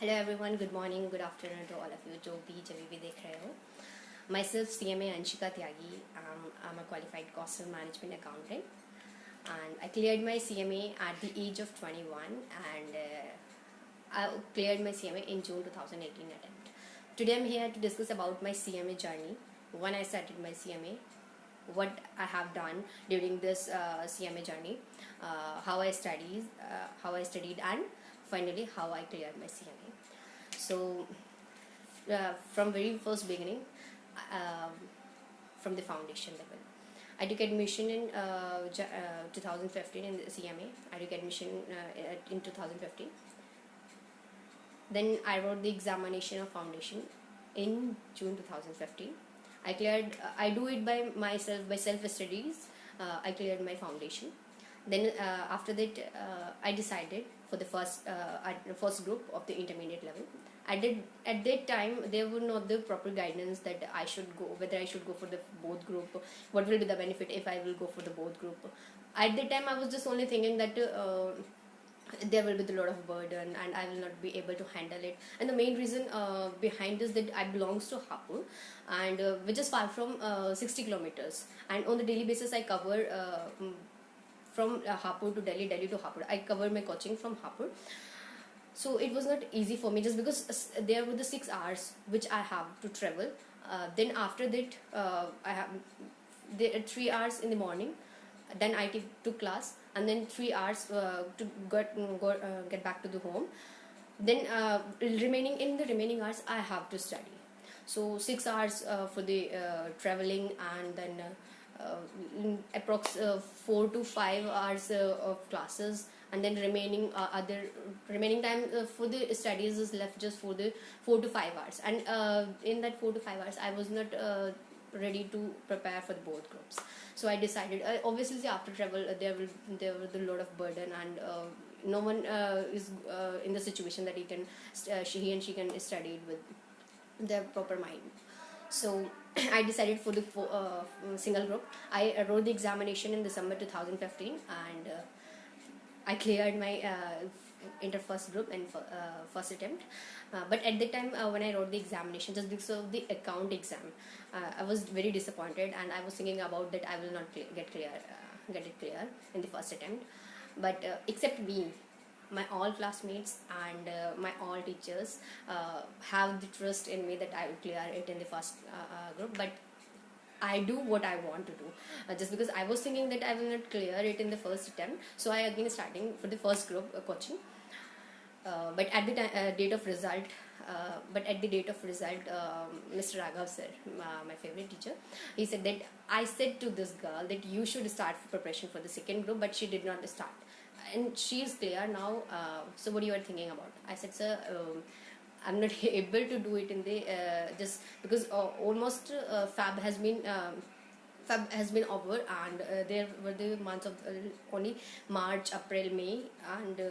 Hello everyone, good morning, good afternoon to all of you जो भी देख रहे हो. Myself CMA Anshika Tyagi. I'm a qualified cost and management accountant, and I cleared my CMA at the age of 21, and I cleared my CMA in June 2018 attempt. Today I'm here to discuss about my CMA journey, when I started my CMA, what I have done during this CMA journey, how I studied, and finally how I cleared my CMA. So from very first beginning, um, from the foundation level, I took admission in 2015 in the CMA. I took admission in 2015. Then I wrote the examination of foundation in June 2015. I cleared. I do it by myself, by self studies. I cleared my foundation. Then after that, I decided for the first group of the intermediate level. At that time there were not the proper guidance that I should go, whether I should go for the both group, what will be the benefit if I will go for the both group. At that time I was just only thinking that there will be a lot of burden and I will not be able to handle it. And the main reason behind this that I belongs to Hapur, and which is far from 60 kilometers, and on the daily basis I cover from Hapur to Delhi, Delhi to Hapur. I cover my coaching from Hapur. So it was not easy for me, just because there were the 6 hours which I have to travel. Then after that, I have there 3 hours in the morning. Then I took class, and then 3 hours to get back to the home. Then remaining hours I have to study. So 6 hours for the traveling, and then approx 4 to 5 hours of classes, and then remaining time for the studies is left just for the 4 to 5 hours. And in that 4 to 5 hours I was not ready to prepare for the both groups. So I decided, obviously after travel there was a lot of burden, and no one is in the situation that he and she can study it with their proper mind. So I decided for the single group. I wrote the examination in December 2015, and I cleared my inter first group and first attempt. But at the time when I wrote the examination, just because of the account exam, I was very disappointed, and I was thinking about that I will not get it clear in the first attempt. But except me, my all classmates and my all teachers have the trust in me that I will clear it in the first group. But I do what I want to do, just because I was thinking that I will not clear it in the first attempt. So I again starting for the first group coaching. But at the date of result, Mr. Raghav sir, my favorite teacher, he said that I said to this girl that you should start preparation for the second group, but she did not start, and she is clear now. So what you are thinking about? I said, sir, I'm not able to do it in the just because almost Feb has been over, and there were the months of only March, April, May, and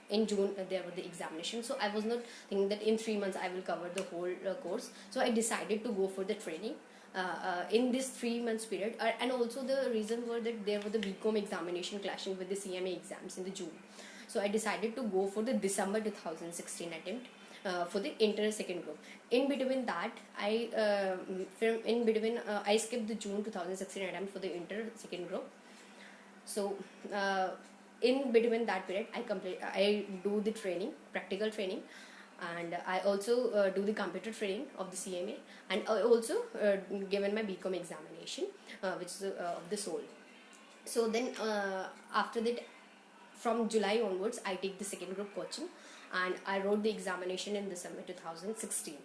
in June there were the examination. So I was not thinking that in 3 months I will cover the whole course. So I decided to go for the training in this 3 months period, and also the reason were that there were the BCom examination clashing with the CMA exams in the June. So I decided to go for the December 2016 attempt for the inter second group. In between that, I skipped the June 2016 attempt for the inter second group. So in between that period, I do the training, practical training, and I also do the computer training of the CMA, and I also given my BCom examination, which is of the soul. So then after that, from July onwards, I take the second group coaching, and I wrote the examination in December 2016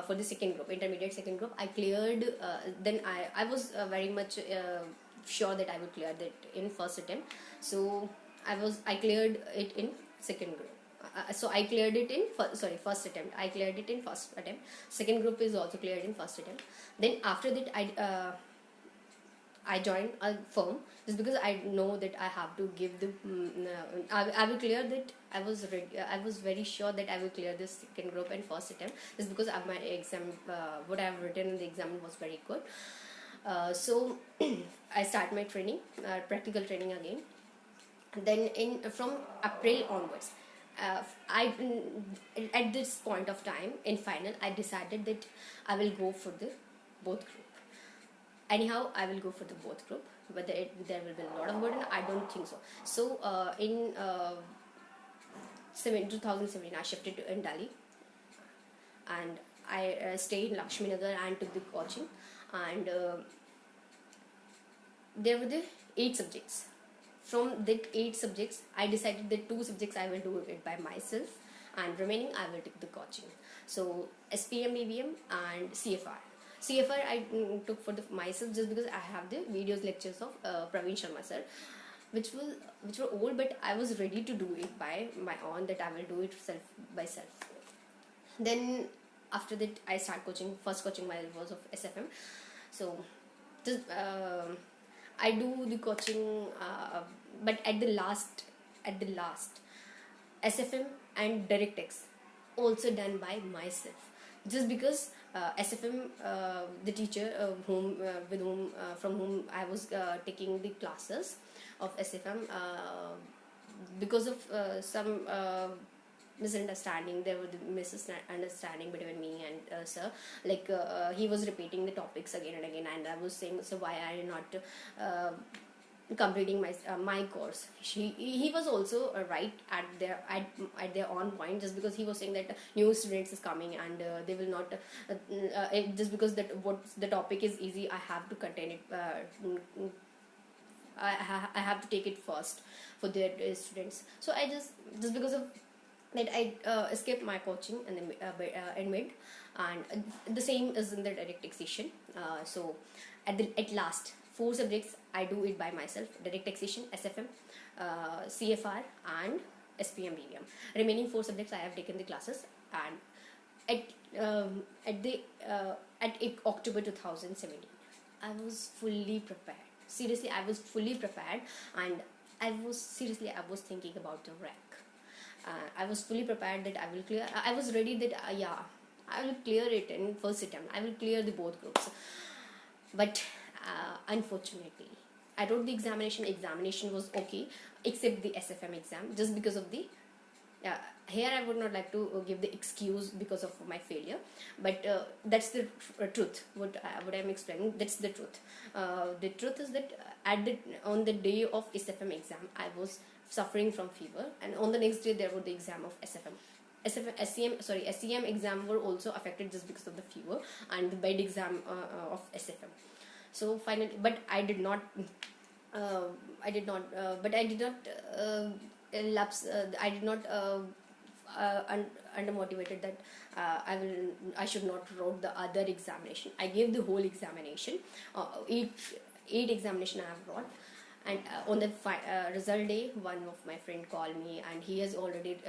for the second group, intermediate second group. I cleared. Then I was very much sure that I would clear that in first attempt. So I cleared it in second group. So I cleared it in first attempt. I cleared it in first attempt. Second group is also cleared in first attempt. Then after that, I joined a firm, just because I know that I have to give the. I will clear that. I was very sure that I will clear this second group and first attempt, just because of my exam. What I have written in the exam was very good. So I start my training, practical training again. Then from April onwards, I at this point of time in final I decided that I will go for the both group. Anyhow, I will go for the both group. Whether there will be a lot of burden, I don't think so. So in 2017, I shifted to in Delhi, and I stayed in Lakshmi Nagar and took the coaching. And there were the 8 subjects. From the 8 subjects, I decided that 2 subjects I will do it by myself, and remaining I will take the coaching. So SPM, BVM, and CFR. CFR I took for myself just because I have the videos lectures of Praveen Sharma sir, which were old, but I was ready to do it by my own. That I will do it self by self. Then after that I start coaching. First coaching my was of SFM. So just I do the coaching, but at the last SFM and DirectX also done by myself, just because SFM, the teacher from whom I was taking the classes of SFM, because of some misunderstanding, there was the misunderstanding between me and sir. Like he was repeating the topics again and again, and I was saying, so why I am not completing my course. He was also right at their own point, just because he was saying that new students is coming, and they will not just because that what the topic is easy, I have to contain it. I have to take it first for their students. So I just because of that I escaped my coaching and then in mid, and the same is in the direct taxation. So at last 4 subjects I do it by myself: direct taxation, SFM, CFR, and SPM, BVM. Remaining 4 subjects I have taken the classes, and at October 2017 I was fully prepared. Seriously, I was fully prepared, and I was thinking about the rank. I was fully prepared that I will clear. I was ready that I will clear it in first attempt. I will clear the both groups. But unfortunately, I wrote the examination. Examination was okay, except the SFM exam, just because of the. Here I would not like to give the excuse because of my failure, but that's the truth. What I'm explaining, that's the truth. The truth is that on the day of SFM exam, I was suffering from fever, and on the next day there was the exam of SFM. SEM exam were also affected just because of the fever and the bed exam of SFM. So finally, but I did not lapse. I did not undermotivated that I should not wrote the other examination. I gave the whole examination. Eight examination I have wrote. And on the result day, one of my friend called me, and he has already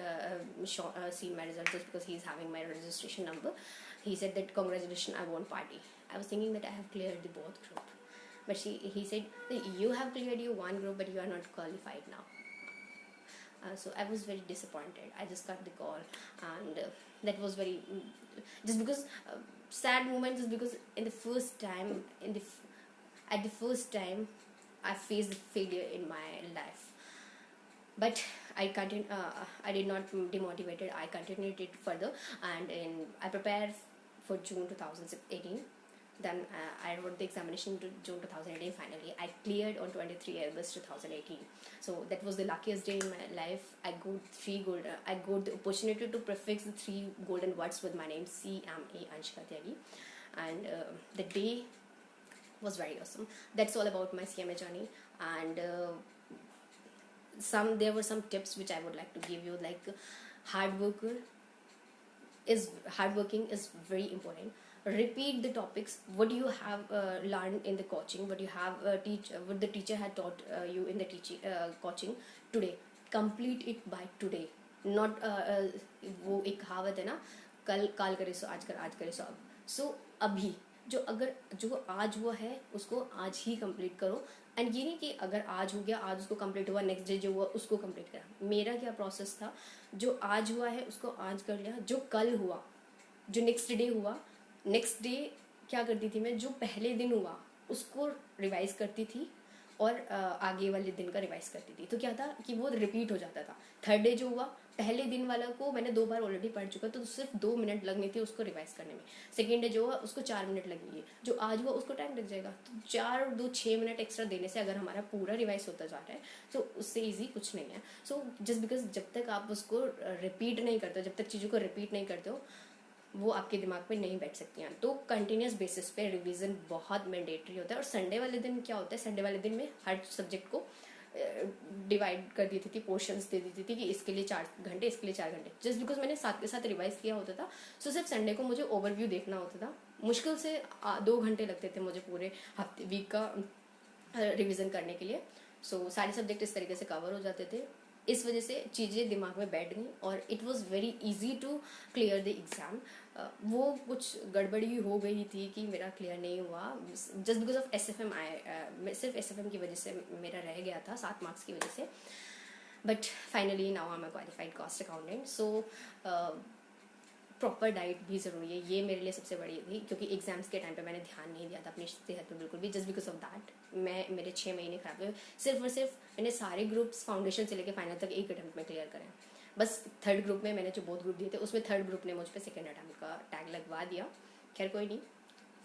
seen my result just because he is having my registration number. He said that congratulations, I won party. I was thinking that I have cleared the both group, but he said you have cleared your one group, but you are not qualified now. So I was very disappointed. I just got the call, and that was very just because sad moment, just because at the first time I faced failure in my life. But I did not demotivated. I continued it further, and I prepared for June 2018. Then I wrote the examination to June 2018. Finally, I cleared on 23 August 2018. So that was the luckiest day in my life. I got the opportunity to prefix the 3 golden words with my name, CMA Anshika, and the day was very awesome. That's all about my CMA journey, and there were some tips which I would like to give you, like hardworking is very important. Repeat the topics what you have learned in the coaching, what you have what the teacher had taught you in the coaching today. Complete it by today. Not वो एक कहावत है ना, काल करे सो आज करे सो अब. So अभी जो आज हुआ है उसको आज ही कंप्लीट करो. एंड ये नहीं कि अगर आज हो गया, आज उसको कंप्लीट हुआ, नेक्स्ट डे जो हुआ उसको कंप्लीट करा. मेरा क्या प्रोसेस था, जो आज हुआ है उसको आज कर लिया, जो कल हुआ, जो नेक्स्ट डे हुआ, नेक्स्ट डे क्या करती थी मैं, जो पहले दिन हुआ उसको रिवाइज करती थी, और आगे वाले दिन का रिवाइज करती थी. तो क्या था कि वो रिपीट हो जाता था. थर्ड डे जो हुआ पहले दिन वाला को मैंने 2 बार ऑलरेडी पढ़ चुका, तो सिर्फ 2 मिनट लगने थे उसको रिवाइज करने में। सेकेंड डे जो हुआ उसको 4 मिनट लगेंगे, जो आज हुआ उसको टाइम लग जाएगा। तो 4 और 2 6 मिनट एक्स्ट्रा देने से अगर हमारा पूरा रिवाइज होता जा रहा है तो उससे ईजी कुछ नहीं है। सो जस्ट बिकॉज जब तक आप उसको रिपीट नहीं करते हो, जब तक चीज़ों को रिपीट नहीं करते हो, वो आपके दिमाग में नहीं बैठ सकती हैं। तो कंटिन्यूस बेसिस पे रिवीजन बहुत मैंडेटरी होता है। और संडे वाले दिन क्या होता है, संडे वाले दिन में हर सब्जेक्ट को डिवाइड कर देती थी, पोर्शंस दे देती थी कि इसके लिए 4 घंटे, इसके लिए 4 घंटे। जस्ट बिकॉज मैंने साथ के साथ रिवाइज किया होता था, सो सिर्फ संडे को मुझे ओवरव्यू देखना होता था। मुश्किल से 2 घंटे लगते थे मुझे पूरे हफ्ते वीक का रिवीजन करने के लिए। सो सारे सब्जेक्ट इस तरीके से कवर हो जाते थे। इस वजह से चीज़ें दिमाग में बैठ गई और it was very easy to clear the exam. वो कुछ गड़बड़ी हो गई थी कि मेरा क्लियर नहीं हुआ जस्ट बिकॉज ऑफ SFM। सिर्फ SFM की वजह से मेरा रह गया था 7 मार्क्स की वजह से। But finally now I am a qualified cost accountant. So proper diet भी ज़रूरी है, ये मेरे लिए सबसे बड़ी थी, क्योंकि एग्जाम्स के टाइम पे मैंने ध्यान नहीं दिया था अपनी सेहत पे बिल्कुल भी। जस्ट बिकॉज ऑफ दैट मेरे 6 महीने खराब हुए। सिर्फ और सिर्फ मैंने सारे ग्रुप्स फाउंडेशन से लेकर फाइनल तक एक अटैम्प्ट में क्लियर करें। बस थर्ड ग्रुप में मैंने जो बोथ ग्रुप दिए थे उसमें थर्ड ग्रुप ने मुझ पर सेकेंड अटैम्प्ट का टैग लगवा दिया। खैर कोई नहीं,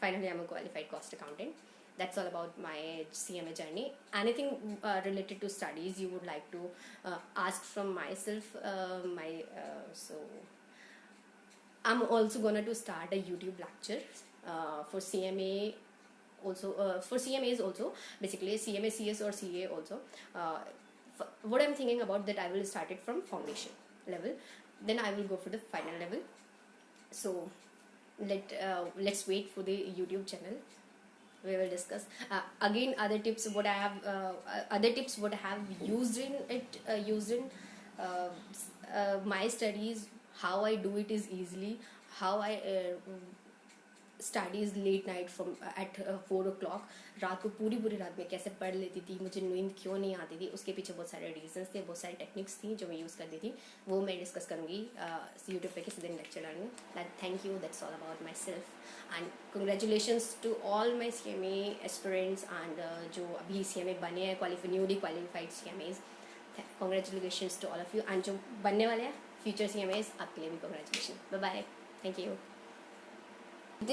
finally I am a qualified cost accountant. That's all about my CMA journey. Anything related to studies you would like to ask from myself? So I'm also gonna to start a YouTube lecture for CMA also, for CMAs also, basically CMA, CS or CA also. What I'm thinking about that I will start it from foundation level, then I will go for the final level. So let's wait for the YouTube channel. We will discuss again other tips what I have used in it, my studies. How I do it is easily, how I studies late night from eight 4 o'clock, रात को पूरी रात में कैसे पढ़ लेती थी, मुझे नींद क्यों नहीं आती थी, उसके पीछे बहुत सारे रीजंस थे, बहुत सारी टेक्निक्स थी जो मैं यूज़ करती थी। वो मैं डिस्कस करूँगी यूट्यूब पे किसी दिन लेक्चर डालूँगी। That thank you, that's all about myself and congratulations to all my CMA aspirants and जो अभी CMA बने हैं, newly qualified CMAs। Congratulations to all of you, and जो बनने वाले हैं फ्यूचर CMAs, आपके लिए भी congratulation. Bye bye, thank you.